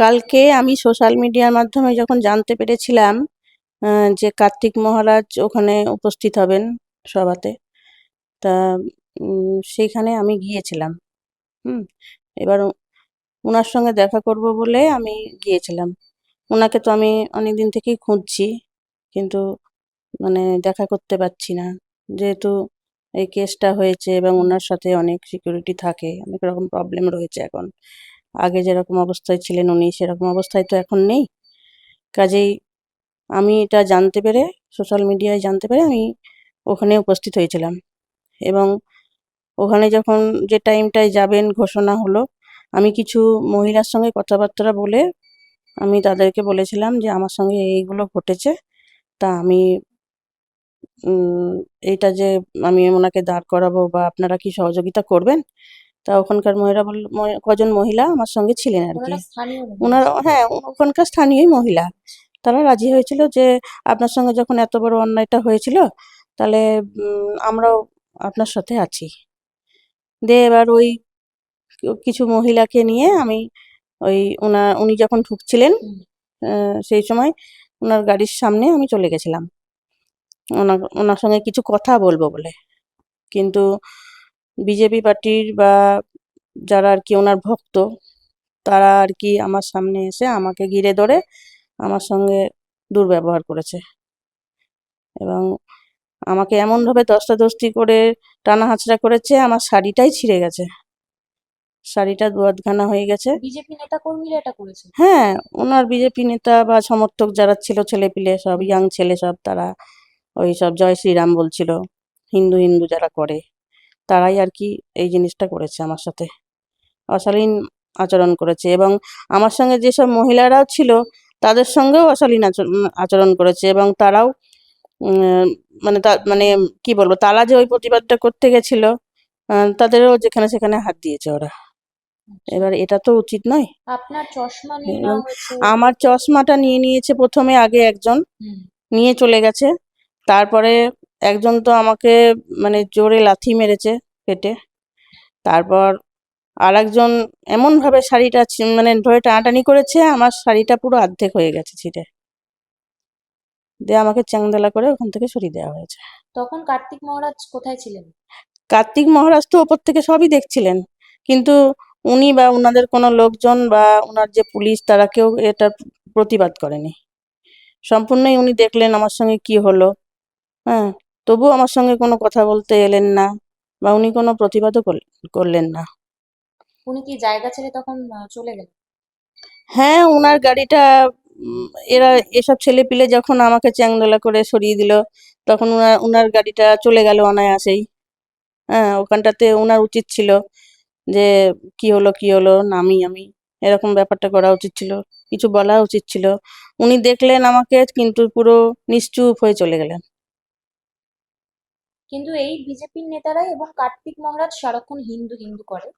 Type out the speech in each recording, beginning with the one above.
কালকে আমি সোশ্যাল মিডিয়ার মাধ্যমে যখন জানতে পেরেছিলাম যে কার্তিক মহারাজ ওখানে উপস্থিত হবেন সভাতে, তা সেইখানে আমি গিয়েছিলাম। হুম এবার ওনার সঙ্গে দেখা করব বলে আমি গিয়েছিলাম। ওনাকে তো আমি অনেকদিন থেকেই খুঁজছি, কিন্তু মানে দেখা করতে পারছি না, যেহেতু এই কেসটা হয়েছে এবং ওনার সাথে অনেক সিকিউরিটি থাকে, অনেক রকম প্রবলেম রয়েছে এখন। আগে যেরকম অবস্থায় ছিলেন উনি সেরকম অবস্থায় তো এখন নেই। কাজেই আমি এটা জানতে পেরে, সোশ্যাল মিডিয়ায় জানতে পেরে আমি ওখানে উপস্থিত হয়েছিলাম। এবং ওখানে যখন যে টাইমটায় যাবেন ঘোষণা হলো, আমি কিছু মহিলার সঙ্গে কথাবার্তা বলে আমি তাদেরকে বলেছিলাম যে আমার সঙ্গে এইগুলো ঘটেছে, তা আমি এইটা যে আমি ওনাকে দাঁড় করাবো বা আপনারা কি সহযোগিতা করবেন। তা ওখানকার কজন মহিলা আমার সঙ্গে ছিলেন আর কি। ওনারা, হ্যাঁ, ওখানকার স্থানীয় মহিলা, তারা রাজি হয়েছিল যে আপনার সঙ্গে যখন এত বড় অন্যায়টা হয়েছিল, তাহলে আমরাও আপনার সাথে আছি। দিয়ে এবার ওই কিছু মহিলাকে নিয়ে আমি উনি যখন ঢুকছিলেন সেই সময় ওনার গাড়ির সামনে আমি চলে গেছিলাম ওনার সঙ্গে কিছু কথা বলবো বলে। কিন্তু বিজেপি পার্টির বা যারা আর কি ওনার ভক্ত, তারা আর কি আমার সামনে এসে আমাকে ঘিরে ধরে আমার সঙ্গে দুর্ব্যবহার করেছে এবং আমাকে এমনভাবে ধস্তাধস্তি করে টানা হাঁচড়া করেছে, আমার শাড়িটাই ছিঁড়ে গেছে, শাড়িটা দুয়াদখানা হয়ে গেছে। বিজেপি নেতা কর্মীরা এটা করেছে? হ্যাঁ, ওনার বিজেপি নেতা বা সমর্থক যারা ছিল, ছেলেপিলে সব, ইয়াং ছেলে সব, তারা ওই সব জয় শ্রীরাম বলছিল, হিন্দু হিন্দু যারা করে, তারাই আর কি এই জিনিসটা করেছে আমার সাথে, অশালীন আচরণ করেছে। এবং আমার সঙ্গে যেসব মহিলারাও ছিল তাদের সঙ্গেও অশালীন আচরণ করেছে। এবং তারাও মানে কি বলবো, তারা যে ওই প্রতিবাদটা করতে গেছিল তাদেরও যেখানে সেখানে হাত দিয়েছে ওরা। এবার এটা তো উচিত নয়। আপনার চশমা নিয়ে এবং নেওয়া হয়েছে? আমার চশমাটা নিয়ে নিয়েছে প্রথমে, আগে একজন নিয়ে চলে গেছে, তারপরে একজন তো আমাকে মানে জোরে লাথি মেরেছে পেটে, তারপর আরেকজন এমনভাবে শাড়িটা মানে ধরে টানাটানি করেছে, আমার শাড়িটা পুরো অর্ধেক হয়ে গেছে ছিঁড়ে, দিয়ে আমাকে চ্যাংদোলা করে ওখান থেকে সরিয়ে দেওয়া হয়েছে। তখন কার্তিক মহারাজ কোথায় ছিলেন? কার্তিক মহারাজ তো ওপর থেকে সবই দেখছিলেন, কিন্তু উনি বা ওনাদের কোনো লোকজন বা ওনার যে পুলিশ, তারা কেউ এটা প্রতিবাদ করেনি। সম্পূর্ণই উনি দেখলেন আমার সঙ্গে কি হলো, হ্যাঁ, তবুও আমার সঙ্গে কোনো কথা বলতে এলেন না বা উনি কোনো প্রতিবাদও করলেন না। উনি কি জায়গা ছেড়ে তখন চলে গেলেন? হ্যাঁ, উনার গাড়িটা উম, এরা এসব ছেলেপিলে যখন আমাকে চ্যাংদোলা করে সরিয়ে দিল, তখন উনার গাড়িটা চলে গেল অনায়াসেই। হ্যাঁ, ওখানটাতে উনার উচিত ছিল যে কি হলো কি হলো, নামি আমি, এরকম ব্যাপারটা করা উচিত ছিল, কিছু বলা উচিত ছিল। উনি দেখলেন আমাকে, কিন্তু পুরো নিশ্চুপ হয়ে চলে গেলেন। কিন্তু এই বিজেপির নেতারাই এবং কার্তিক মহারাজ সারাক্ষণ হিন্দু হিন্দু করে,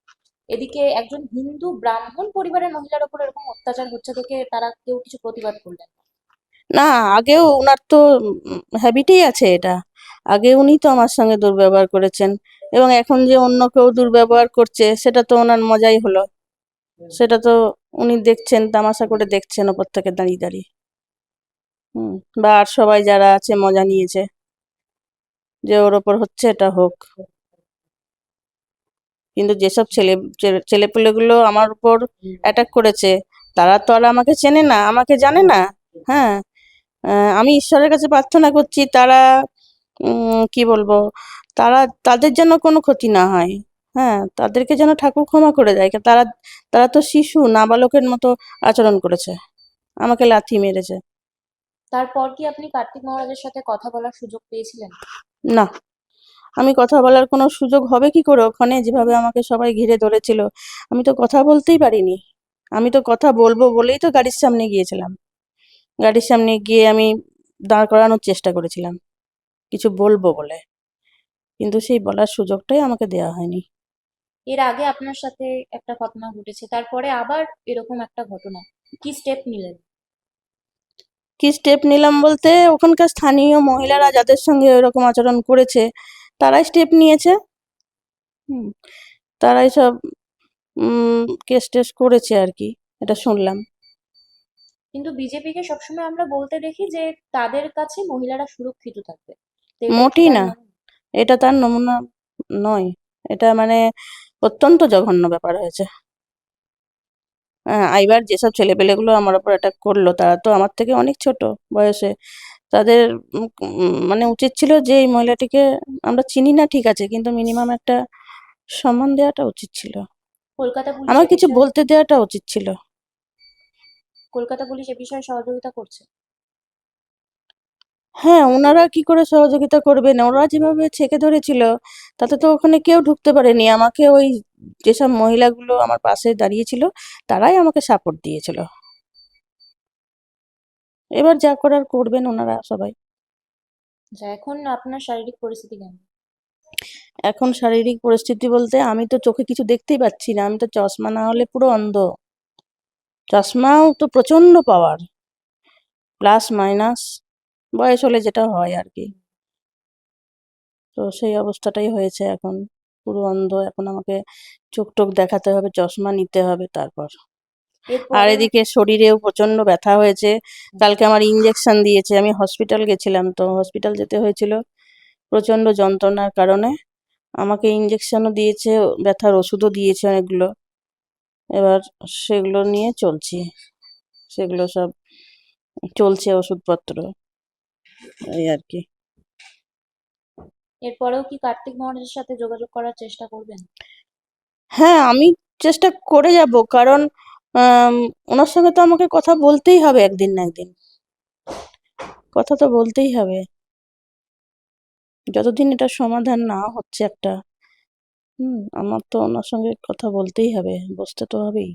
এদিকে একজন হিন্দু ব্রাহ্মণ পরিবারের মহিলার উপর এরকম অত্যাচার হচ্ছে দেখে তারা কেউ কিছু প্রতিবাদ করলেন না। না, আগেও উনার তো হ্যাবিটেই আছে এটা। আগে উনি তো আমার সঙ্গে দুর্ব্যবহার করেছেন, এবং এখন যে অন্য কেউ দুর্ব্যবহার করছে সেটা তো ওনার মজাই হলো, সেটা তো উনি দেখছেন, তামাশা করে দেখছেন ওপর থেকে দাঁড়িয়ে দাঁড়িয়ে। বা আর সবাই যারা আছে মজা নিয়েছে যে ওর ওপর হচ্ছে, এটা হোক। কিন্তু যেসব ছেলেপুলেগুলো আমার উপর অ্যাটাক করেছে, তারা তো আর আমাকে চেনে না, আমাকে জানে না। হ্যাঁ, আমি ঈশ্বরের কাছে প্রার্থনা করছি তারা কি বলবো, তারা, তাদের যেন কোনো ক্ষতি না হয়। হ্যাঁ, তাদেরকে যেন ঠাকুর ক্ষমা করে দেয়। তারা তারা তো শিশু, নাবালকের মতো আচরণ করেছে, আমাকে লাথি মেরেছে। তারপর কি আপনি কার্তিক মহারাজের সাথে কথা বলার সুযোগ পেয়েছিলেন? না, আমি কথা বলার কোনো সুযোগ হবে কি করে, ওখানে যেভাবে আমাকে সবাই ঘিরে ধরেছিল, আমি তো কথা বলতেই পারিনি। আমি তো কথা বলবো বলেই তো গাড়ির সামনে গিয়েছিলাম, গাড়ির সামনে গিয়ে আমি দাঁড় করানোর চেষ্টা করেছিলাম কিছু বলবো বলে, কিন্তু সেই বলার সুযোগটাই আমাকে দেওয়া হয়নি। এর আগে আপনার সাথে একটা ঘটনা ঘটেছে, তারপরে আবার এরকম একটা ঘটনা, কি স্টেপ নিলেন? কি স্টেপ নিলাম বলতে, ওখানকার স্থানীয় মহিলারা যাদের সঙ্গে ওইরকম আচরণ করেছে, তারাই স্টেপ নিয়েছে। হুম, তারাই সব কেস টেস করেছে আর কি, এটা শুনলাম। কিন্তু বিজেপিকে সবসময় আমরা বলতে দেখি যে তাদের কাছে মহিলারা সুরক্ষিত থাকবে, তো এটা কি মোটেই তার না, নমুনা? এটা তার নমুনা নয়। এটা মানে অত্যন্ত জঘন্য ব্যাপার হয়েছে। হ্যাঁ, এইবার যেসব ছেলেপেলেগুলো আমার উপর অ্যাটাক করলো তারা তো আমার থেকে অনেক ছোট বয়সে। তাদের মানে উচিত ছিল যে এই মহিলাটিকে আমরা চিনি না ঠিক আছে, কিন্তু মিনিমাম একটা সম্মান দেওয়াটা উচিত ছিল, কলকাতা পুলিশ আমার এ কিছু বিষয়ে বলতে দেওয়াটা উচিত ছিল। কলকাতা পুলিশ এ বিষয়ে সহযোগিতা করছে? হ্যাঁ, ওনারা কি করে সহযোগিতা করবেন? ওরা যেভাবে ছেঁকে ধরেছিল তাতে তো ওখানে কেউ ঢুকতে পারেনি। আমাকে ওই যেসব মহিলাগুলো আমার পাশে দাঁড়িয়েছিল তারাই আমাকে সাপোর্ট দিয়েছিল। এবার যা করার করবেন ওনারা সবাই। আচ্ছা, এখন আপনার শারীরিক পরিস্থিতি কেমন? এখন শারীরিক পরিস্থিতি বলতে আমি তো চোখে কিছু দেখতেই পাচ্ছি না, আমি তো চশমা না হলে পুরো অন্ধ। চশমাও তো প্রচন্ড পাওয়ার, প্লাস মাইনাস বয়স হলে যেটা হয় আর কি। তো সেই অবস্থাটাই হয়েছে এখন, পুরো অন্ধ। এখন আমাকে চোখ টোক দেখাতে হবে, চশমা নিতে হবে তারপর। আর এরপরেও এদিকে শরীরেও প্রচন্ড ব্যথা হয়েছে, কালকে আমার ইঞ্জেকশন দিয়েছে, আমি হসপিটাল গেছিলাম, তো হসপিটাল যেতে হয়েছিল প্রচন্ড যন্ত্রণার কারণে। আমাকে ইঞ্জেকশনও দিয়েছে, ব্যথার ওষুধও দিয়েছে অনেকগুলো। এবার সেগুলো নিয়ে চলছি, সেগুলো সব চলছে ওষুধপত্র, এই আর কি। এরপরেও কি কার্তিক মহারাজের সাথে যোগাযোগ করার চেষ্টা করবেন? হ্যাঁ, আমি চেষ্টা করে যাব, কারণ আম, ওনার সঙ্গে তো আমাকে কথা বলতেই হবে একদিন না একদিন, কথা তো বলতেই হবে। যতদিন এটা সমাধান না হচ্ছে একটা, আমার তো ওনার সঙ্গে কথা বলতেই হবে, বসতে তো হবেই।